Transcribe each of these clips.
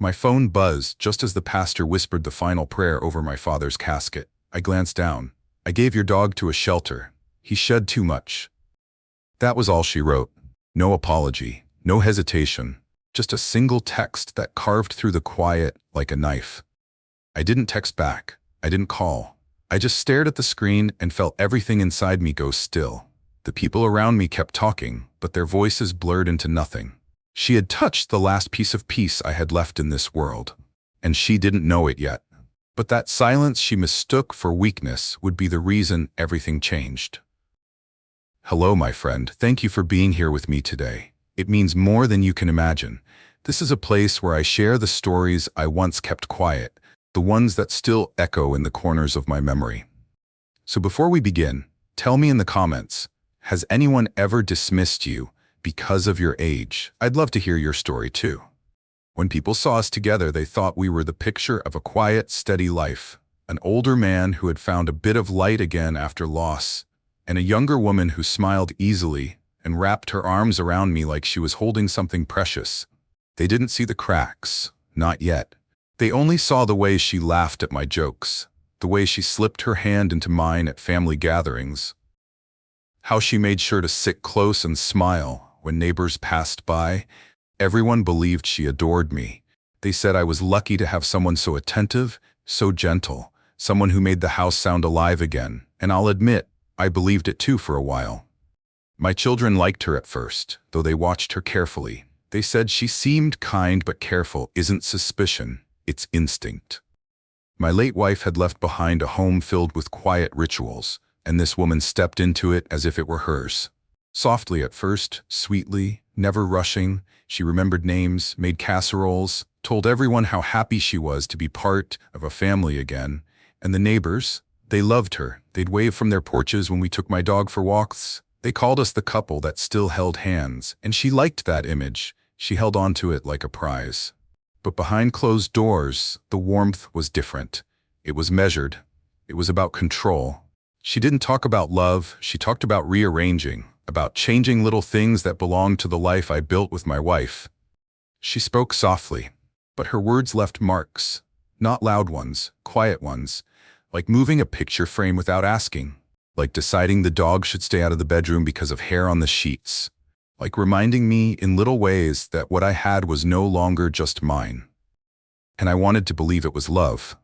My phone buzzed just as the pastor whispered the final prayer over my father's casket. I glanced down. "I gave your dog to a shelter. He shed too much." That was all she wrote. No apology, no hesitation, just a single text that carved through the quiet like a knife. I didn't text back. I didn't call. I just stared at the screen and felt everything inside me go still. The people around me kept talking, but their voices blurred into nothing. She had touched the last piece of peace I had left in this world, and she didn't know it yet. But that silence she mistook for weakness would be the reason everything changed. "Hello, my friend. Thank you for being here with me today. It means more than you can imagine. This is a place where I share the stories I once kept quiet, the ones that still echo in the corners of my memory." So before we begin, tell me in the comments, has anyone ever dismissed you because of your age? I'd love to hear your story too. When people saw us together, they thought we were the picture of a quiet, steady life, an older man who had found a bit of light again after loss, and a younger woman who smiled easily and wrapped her arms around me like she was holding something precious. They didn't see the cracks, not yet. They only saw the way she laughed at my jokes, the way she slipped her hand into mine at family gatherings, how she made sure to sit close and smile when neighbors passed by. Everyone believed she adored me. They said I was lucky to have someone so attentive, so gentle, someone who made the house sound alive again, and I'll admit, I believed it too for a while. My children liked her at first, though they watched her carefully. They said she seemed kind but careful. Isn't suspicion, it's instinct. My late wife had left behind a home filled with quiet rituals, and this woman stepped into it as if it were hers. Softly at first, sweetly, never rushing, she remembered names, made casseroles, told everyone how happy she was to be part of a family again. And the neighbors, they loved her. They'd wave from their porches when we took my dog for walks. They called us the couple that still held hands, and she liked that image. She held on to it like a prize. But behind closed doors, the warmth was different. It was measured. It was about control. She didn't talk about love. She talked about rearranging, about changing little things that belonged to the life I built with my wife. She spoke softly, but her words left marks. Not loud ones, quiet ones, like moving a picture frame without asking, like deciding the dog should stay out of the bedroom because of hair on the sheets, like reminding me in little ways that what I had was no longer just mine. And I wanted to believe it was love,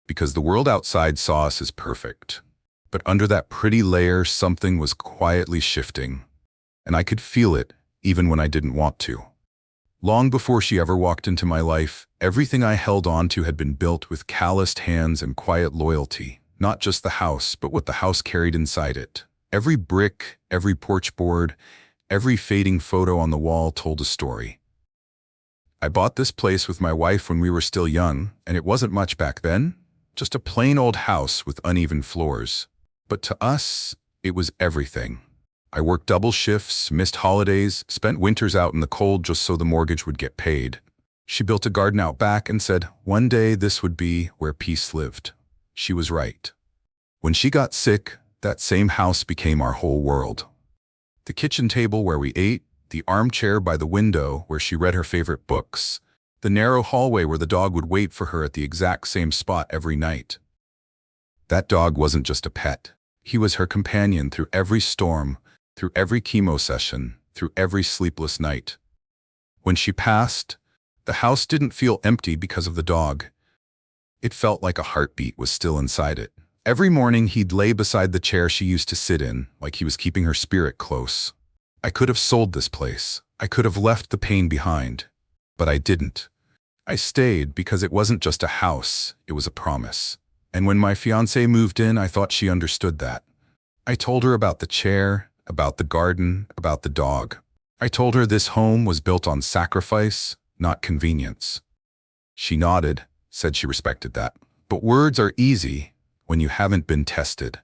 because the world outside saw us as perfect. But under that pretty layer, something was quietly shifting, and I could feel it even when I didn't want to. Long before she ever walked into my life, everything I held on to had been built with calloused hands and quiet loyalty, not just the house, but what the house carried inside it. Every brick, every porch board, every fading photo on the wall told a story. I bought this place with my wife when we were still young, and it wasn't much back then, just a plain old house with uneven floors. But to us, it was everything. I worked double shifts, missed holidays, spent winters out in the cold just so the mortgage would get paid. She built a garden out back and said, one day this would be where peace lived. She was right. When she got sick, that same house became our whole world. The kitchen table where we ate, the armchair by the window where she read her favorite books, the narrow hallway where the dog would wait for her at the exact same spot every night. That dog wasn't just a pet. He was her companion through every storm, through every chemo session, through every sleepless night. When she passed, the house didn't feel empty because of the dog. It felt like a heartbeat was still inside it. Every morning he'd lay beside the chair she used to sit in, like he was keeping her spirit close. I could have sold this place. I could have left the pain behind. But I didn't. I stayed because it wasn't just a house, it was a promise. And when my fiancée moved in, I thought she understood that. I told her about the chair, about the garden, about the dog. I told her this home was built on sacrifice, not convenience. She nodded, said she respected that. But words are easy when you haven't been tested.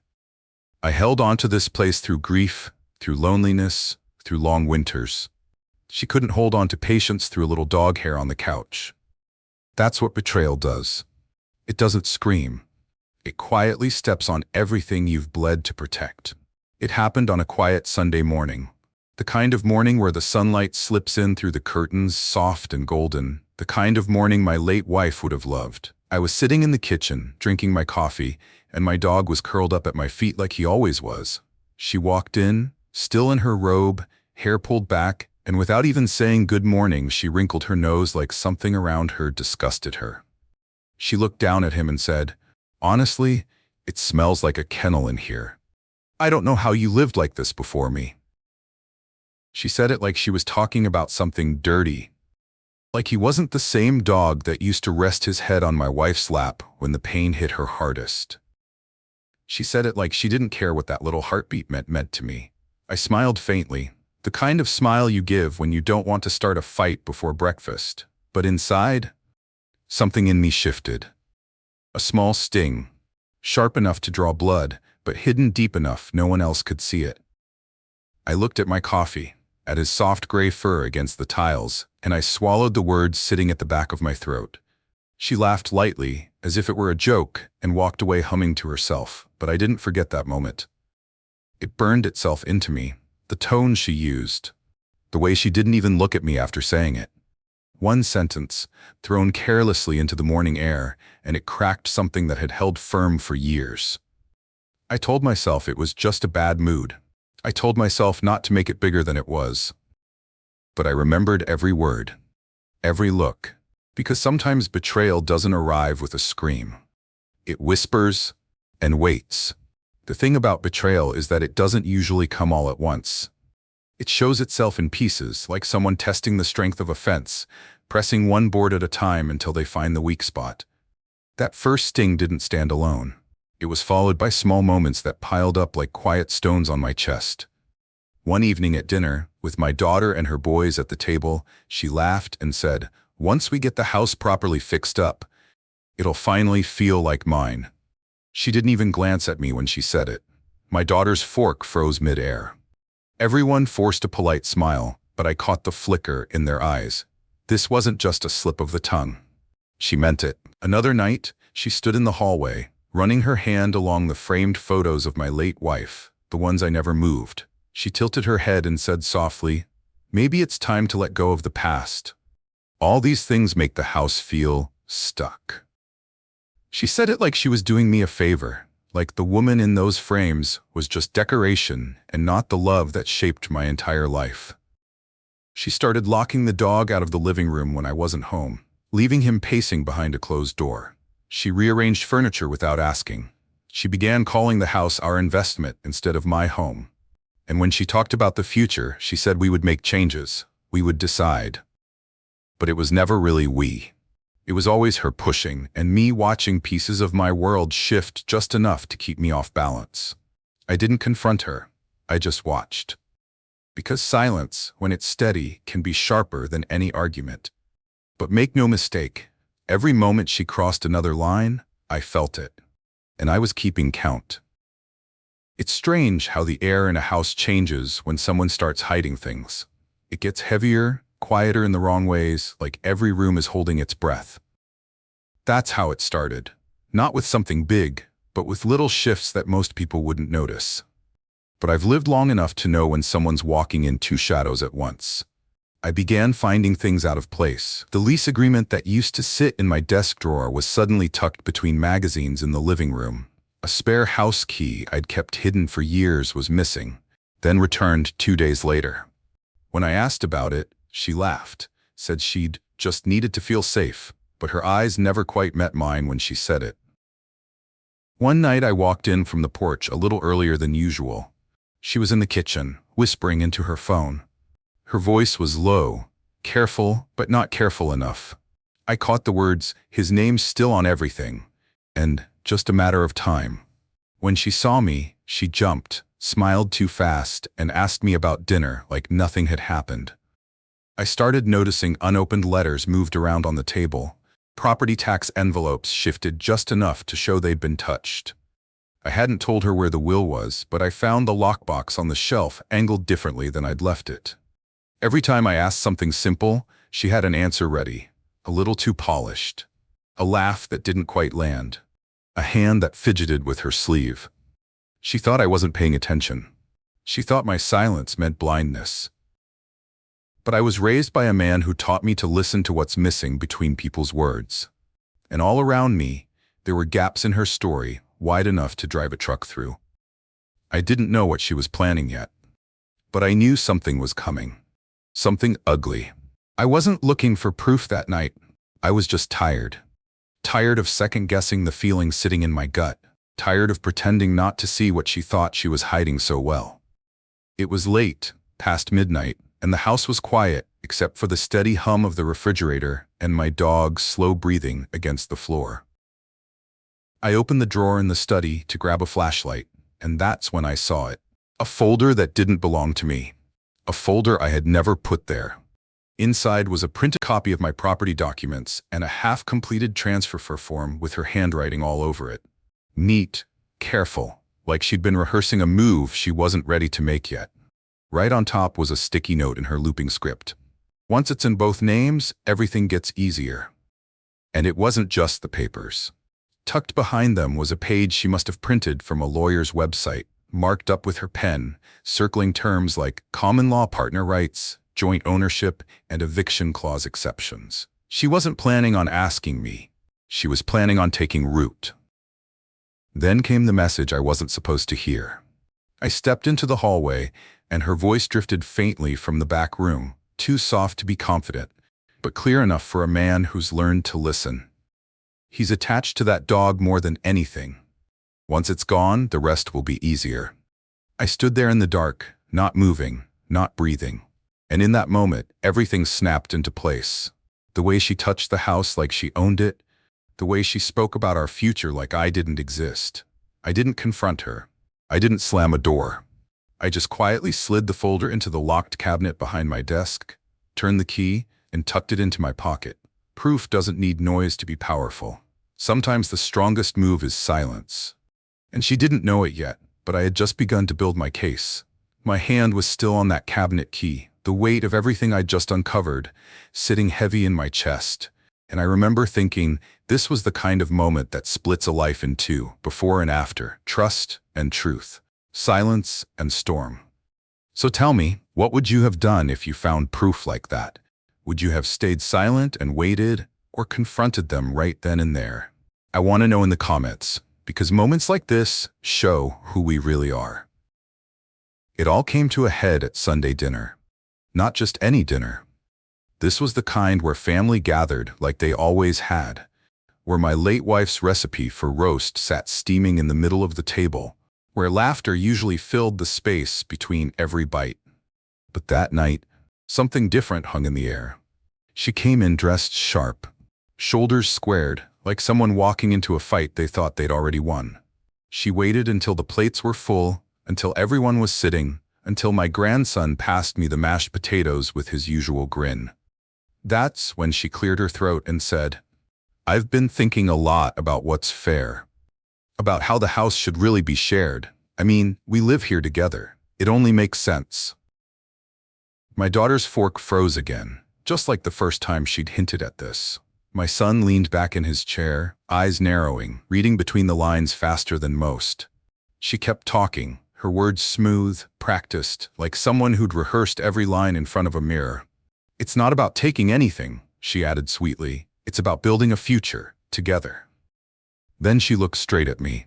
I held on to this place through grief, through loneliness, through long winters. She couldn't hold on to patience through a little dog hair on the couch. That's what betrayal does. It doesn't scream. It quietly steps on everything you've bled to protect. It happened on a quiet Sunday morning. The kind of morning where the sunlight slips in through the curtains, soft and golden, The kind of morning my late wife would have loved. I was sitting in the kitchen, drinking my coffee, and my dog was curled up at my feet like he always was. She walked in, still in her robe, hair pulled back, and without even saying good morning, she wrinkled her nose like something around her disgusted her. She looked down at him and said, "Honestly, it smells like a kennel in here. I don't know how you lived like this before me." She said it like she was talking about something dirty, like he wasn't the same dog that used to rest his head on my wife's lap when the pain hit her hardest. She said it like she didn't care what that little heartbeat meant to me. I smiled faintly, the kind of smile you give when you don't want to start a fight before breakfast. But inside, something in me shifted. A small sting, sharp enough to draw blood, but hidden deep enough no one else could see it. I looked at my coffee, at his soft gray fur against the tiles, and I swallowed the words sitting at the back of my throat. She laughed lightly, as if it were a joke, and walked away humming to herself, but I didn't forget that moment. It burned itself into me, the tone she used, the way she didn't even look at me after saying it. One sentence, thrown carelessly into the morning air, and it cracked something that had held firm for years. I told myself it was just a bad mood. I told myself not to make it bigger than it was. But I remembered every word, every look, because sometimes betrayal doesn't arrive with a scream. It whispers and waits. The thing about betrayal is that it doesn't usually come all at once. It shows itself in pieces, like someone testing the strength of a fence, pressing one board at a time until they find the weak spot. That first sting didn't stand alone. It was followed by small moments that piled up like quiet stones on my chest. One evening at dinner, with my daughter and her boys at the table, she laughed and said, "Once we get the house properly fixed up, it'll finally feel like mine." She didn't even glance at me when she said it. My daughter's fork froze mid-air. Everyone forced a polite smile, but I caught the flicker in their eyes. This wasn't just a slip of the tongue. She meant it. Another night, she stood in the hallway, running her hand along the framed photos of my late wife, the ones I never moved. She tilted her head and said softly, "Maybe it's time to let go of the past. All these things make the house feel stuck." She said it like she was doing me a favor, like the woman in those frames was just decoration and not the love that shaped my entire life. She started locking the dog out of the living room when I wasn't home, leaving him pacing behind a closed door. She rearranged furniture without asking. She began calling the house our investment instead of my home. And when she talked about the future, she said we would make changes, we would decide. But it was never really we. It was always her pushing and me watching pieces of my world shift just enough to keep me off balance. I didn't confront her, I just watched. Because silence, when it's steady, can be sharper than any argument. But make no mistake, every moment she crossed another line, I felt it. And I was keeping count. It's strange how the air in a house changes when someone starts hiding things. It gets heavier, quieter in the wrong ways, like every room is holding its breath. That's how it started. Not with something big, but with little shifts that most people wouldn't notice. But I've lived long enough to know when someone's walking in two shadows at once. I began finding things out of place. The lease agreement that used to sit in my desk drawer was suddenly tucked between magazines in the living room. A spare house key I'd kept hidden for years was missing, then returned 2 days later. When I asked about it, she laughed, said she'd just needed to feel safe, but her eyes never quite met mine when she said it. One night I walked in from the porch a little earlier than usual. She was in the kitchen, whispering into her phone. Her voice was low, careful, but not careful enough. I caught the words, "His name's still on everything," and "just a matter of time." When she saw me, she jumped, smiled too fast, and asked me about dinner like nothing had happened. I started noticing unopened letters moved around on the table. Property tax envelopes shifted just enough to show they'd been touched. I hadn't told her where the will was, but I found the lockbox on the shelf angled differently than I'd left it. Every time I asked something simple, she had an answer ready, a little too polished. A laugh that didn't quite land. A hand that fidgeted with her sleeve. She thought I wasn't paying attention. She thought my silence meant blindness. But I was raised by a man who taught me to listen to what's missing between people's words. And all around me, there were gaps in her story wide enough to drive a truck through. I didn't know what she was planning yet, but I knew something was coming. Something ugly. I wasn't looking for proof that night. I was just tired. Tired of second-guessing the feeling sitting in my gut. Tired of pretending not to see what she thought she was hiding so well. It was late, past midnight, and the house was quiet except for the steady hum of the refrigerator and my dog's slow breathing against the floor. I opened the drawer in the study to grab a flashlight, and that's when I saw it. A folder that didn't belong to me. A folder I had never put there. Inside was a printed copy of my property documents and a half-completed transfer form with her handwriting all over it. Neat, careful, like she'd been rehearsing a move she wasn't ready to make yet. Right on top was a sticky note in her looping script. Once it's in both names, everything gets easier. And it wasn't just the papers. Tucked behind them was a page she must have printed from a lawyer's website, marked up with her pen, circling terms like common law partner rights, joint ownership, and eviction clause exceptions. She wasn't planning on asking me. She was planning on taking root. Then came the message I wasn't supposed to hear. I stepped into the hallway, and her voice drifted faintly from the back room, too soft to be confident, but clear enough for a man who's learned to listen. He's attached to that dog more than anything. Once it's gone, the rest will be easier. I stood there in the dark, not moving, not breathing. And in that moment, everything snapped into place. The way she touched the house like she owned it, the way she spoke about our future like I didn't exist. I didn't confront her. I didn't slam a door. I just quietly slid the folder into the locked cabinet behind my desk, turned the key, and tucked it into my pocket. Proof doesn't need noise to be powerful. Sometimes the strongest move is silence. And she didn't know it yet, but I had just begun to build my case. My hand was still on that cabinet key, the weight of everything I'd just uncovered, sitting heavy in my chest. And I remember thinking, this was the kind of moment that splits a life in two, before and after, trust and truth, silence and storm. So tell me, what would you have done if you found proof like that? Would you have stayed silent and waited, or confronted them right then and there? I want to know in the comments, because moments like this show who we really are. It all came to a head at Sunday dinner. Not just any dinner. This was the kind where family gathered like they always had, where my late wife's recipe for roast sat steaming in the middle of the table, where laughter usually filled the space between every bite. But that night, something different hung in the air. She came in dressed sharp, shoulders squared, like someone walking into a fight they thought they'd already won. She waited until the plates were full, until everyone was sitting, until my grandson passed me the mashed potatoes with his usual grin. That's when she cleared her throat and said, "I've been thinking a lot about what's fair. About how the house should really be shared. I mean, we live here together. It only makes sense." My daughter's fork froze again, just like the first time she'd hinted at this. My son leaned back in his chair, eyes narrowing, reading between the lines faster than most. She kept talking, her words smooth, practiced, like someone who'd rehearsed every line in front of a mirror. "It's not about taking anything," she added sweetly. "It's about building a future, together." Then she looked straight at me.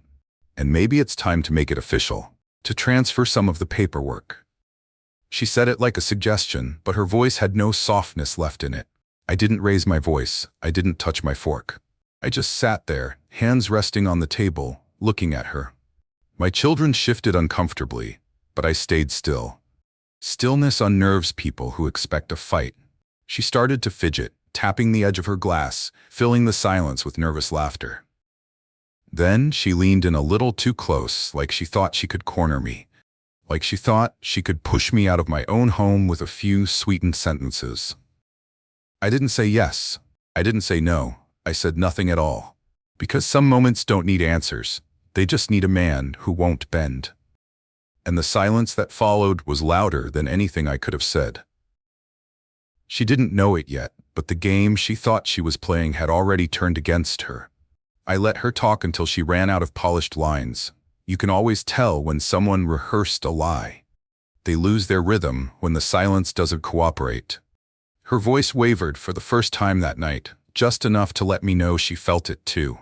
"And maybe it's time to make it official, to transfer some of the paperwork." She said it like a suggestion, but her voice had no softness left in it. I didn't raise my voice. I didn't touch my fork. I just sat there, hands resting on the table, looking at her. My children shifted uncomfortably, but I stayed still. Stillness unnerves people who expect a fight. She started to fidget, tapping the edge of her glass, filling the silence with nervous laughter. Then she leaned in a little too close, like she thought she could corner me. Like she thought she could push me out of my own home with a few sweetened sentences. I didn't say yes. I didn't say no. I said nothing at all. Because some moments don't need answers. They just need a man who won't bend. And the silence that followed was louder than anything I could have said. She didn't know it yet, but the game she thought she was playing had already turned against her. I let her talk until she ran out of polished lines. You can always tell when someone rehearsed a lie. They lose their rhythm when the silence doesn't cooperate. Her voice wavered for the first time that night, just enough to let me know she felt it too.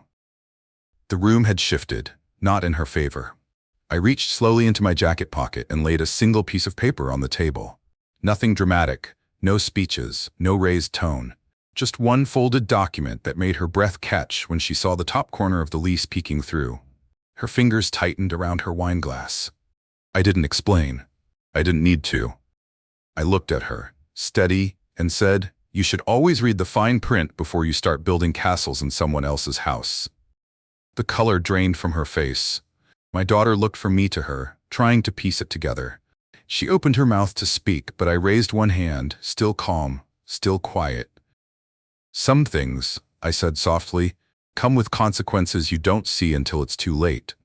The room had shifted, not in her favor. I reached slowly into my jacket pocket and laid a single piece of paper on the table. Nothing dramatic, no speeches, no raised tone. Just one folded document that made her breath catch when she saw the top corner of the lease peeking through. Her fingers tightened around her wine glass. I didn't explain. I didn't need to. I looked at her, steady, and said, "You should always read the fine print before you start building castles in someone else's house." The color drained from her face. My daughter looked from me to her, trying to piece it together. She opened her mouth to speak, but I raised one hand, still calm, still quiet. "Some things," I said softly, "come with consequences you don't see until it's too late."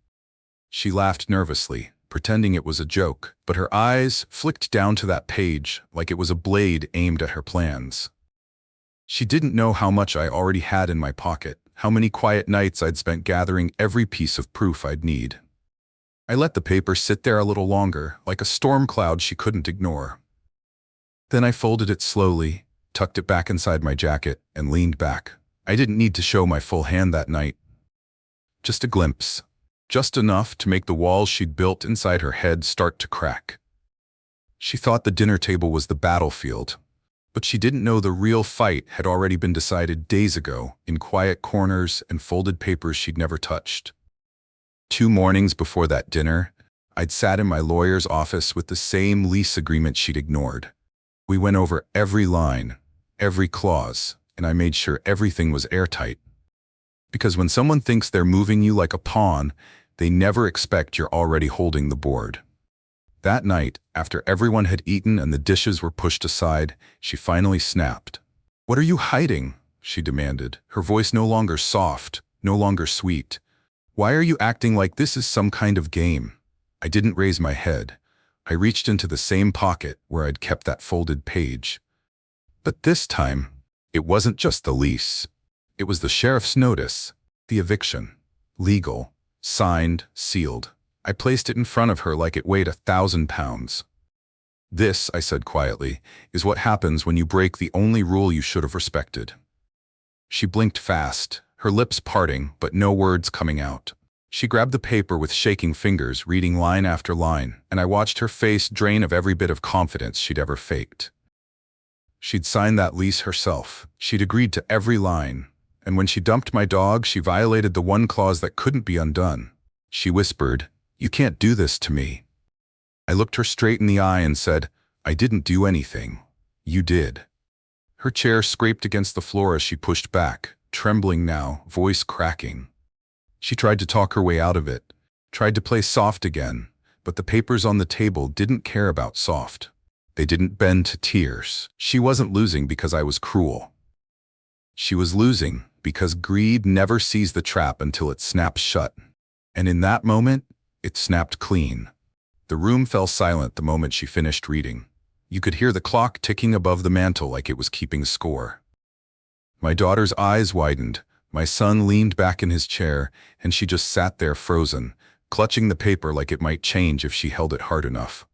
She laughed nervously, pretending it was a joke, but her eyes flicked down to that page like it was a blade aimed at her plans. She didn't know how much I already had in my pocket, how many quiet nights I'd spent gathering every piece of proof I'd need. I let the paper sit there a little longer, like a storm cloud she couldn't ignore. Then I folded it slowly, tucked it back inside my jacket, and leaned back. I didn't need to show my full hand that night. Just a glimpse. Just enough to make the walls she'd built inside her head start to crack. She thought the dinner table was the battlefield, but she didn't know the real fight had already been decided days ago in quiet corners and folded papers she'd never touched. 2 mornings before that dinner, I'd sat in my lawyer's office with the same lease agreement she'd ignored. We went over every line, every clause, and I made sure everything was airtight. Because when someone thinks they're moving you like a pawn, they never expect you're already holding the board. That night, after everyone had eaten and the dishes were pushed aside, she finally snapped. "What are you hiding?" she demanded, her voice no longer soft, no longer sweet. "Why are you acting like this is some kind of game?" I didn't raise my head. I reached into the same pocket where I'd kept that folded page. But this time, it wasn't just the lease. It was the sheriff's notice, the eviction. Legal, signed, sealed. I placed it in front of her like it weighed 1,000 pounds. "This," I said quietly, "is what happens when you break the only rule you should have respected." She blinked fast, her lips parting, but no words coming out. She grabbed the paper with shaking fingers, reading line after line, and I watched her face drain of every bit of confidence she'd ever faked. She'd signed that lease herself. She'd agreed to every line. And when she dumped my dog, she violated the one clause that couldn't be undone. She whispered, "You can't do this to me." I looked her straight in the eye and said, "I didn't do anything. You did." Her chair scraped against the floor as she pushed back, trembling now, voice cracking. She tried to talk her way out of it, tried to play soft again, but the papers on the table didn't care about soft. They didn't bend to tears. She wasn't losing because I was cruel. She was losing because greed never sees the trap until it snaps shut. And in that moment, it snapped clean. The room fell silent the moment she finished reading. You could hear the clock ticking above the mantel like it was keeping score. My daughter's eyes widened, my son leaned back in his chair, and she just sat there frozen, clutching the paper like it might change if she held it hard enough.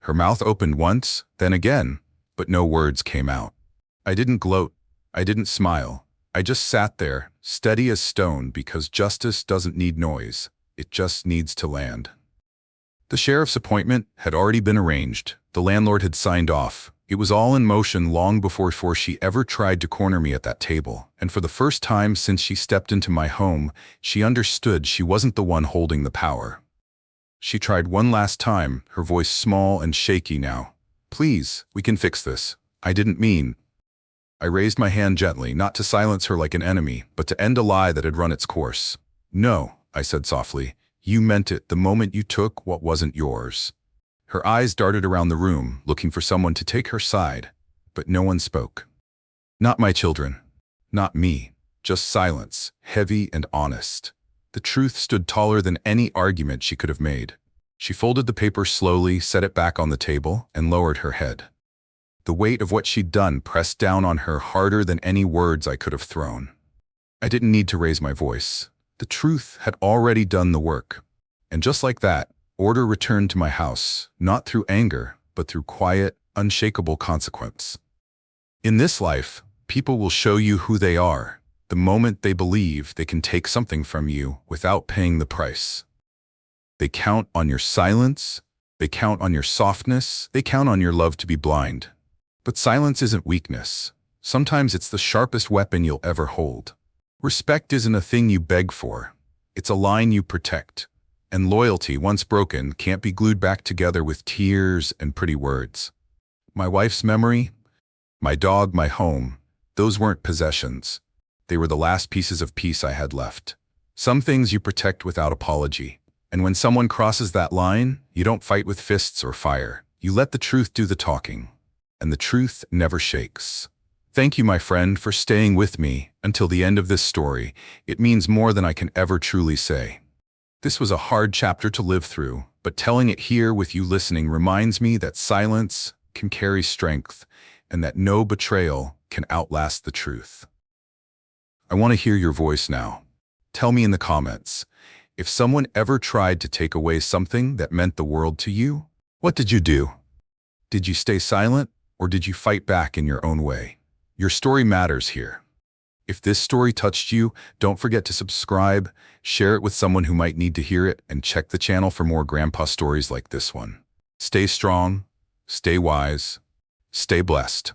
Her mouth opened once, then again, but no words came out. I didn't gloat. I didn't smile. I just sat there, steady as stone, because justice doesn't need noise. It just needs to land. The sheriff's appointment had already been arranged. The landlord had signed off. It was all in motion long before she ever tried to corner me at that table. And for the first time since she stepped into my home, she understood she wasn't the one holding the power. She tried one last time, her voice small and shaky now. "Please, we can fix this. I didn't mean..." I raised my hand gently, not to silence her like an enemy, but to end a lie that had run its course. "No," I said softly. "You meant it the moment you took what wasn't yours." Her eyes darted around the room, looking for someone to take her side, but no one spoke. Not my children. Not me. Just silence, heavy and honest. The truth stood taller than any argument she could have made. She folded the paper slowly, set it back on the table, and lowered her head. The weight of what she'd done pressed down on her harder than any words I could have thrown. I didn't need to raise my voice. The truth had already done the work. And just like that, order returned to my house, not through anger, but through quiet, unshakable consequence. In this life, people will show you who they are the moment they believe they can take something from you without paying the price. They count on your silence, they count on your softness, they count on your love to be blind. But silence isn't weakness. Sometimes it's the sharpest weapon you'll ever hold. Respect isn't a thing you beg for. It's a line you protect. And loyalty, once broken, can't be glued back together with tears and pretty words. My wife's memory, my dog, my home, those weren't possessions. They were the last pieces of peace I had left. Some things you protect without apology. And when someone crosses that line, you don't fight with fists or fire. You let the truth do the talking. And the truth never shakes. Thank you, my friend, for staying with me until the end of this story. It means more than I can ever truly say. This was a hard chapter to live through, but telling it here with you listening reminds me that silence can carry strength and that no betrayal can outlast the truth. I want to hear your voice now. Tell me in the comments, if someone ever tried to take away something that meant the world to you, what did you do? Did you stay silent, or did you fight back in your own way? Your story matters here. If this story touched you, don't forget to subscribe, share it with someone who might need to hear it, and check the channel for more grandpa stories like this one. Stay strong, stay wise, stay blessed.